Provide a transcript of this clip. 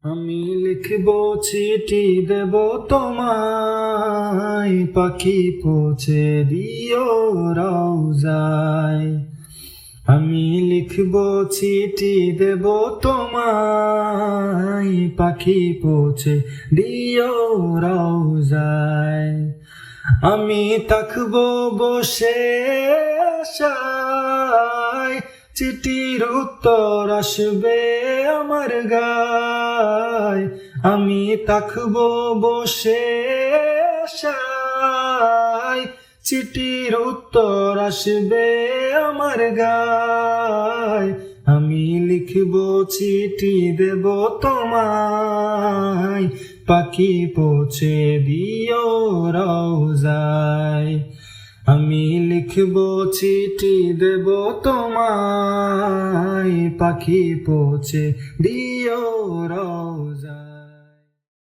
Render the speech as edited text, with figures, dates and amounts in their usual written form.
আমি লিখব চিঠি দেব তোমায়, পাখি পৌঁছে দিও রওজায়। আমি লিখব চিঠি দেব তোমায়, পাখি পৌঁছে দিও রওজায়। আমি থাকব বসে আশায়, চিঠির উত্তর আসবে আমার গায়। আমি থাকব বসে আশায়, চিঠির উত্তর আসবে আমার গায়। আমি লিখব চিঠি দেব তোমায়, পাখি পৌঁছে দিও রওজায়। আমি লিখব চিঠি দেব তোমায়, পাখি পৌঁছে দিও রওজায়।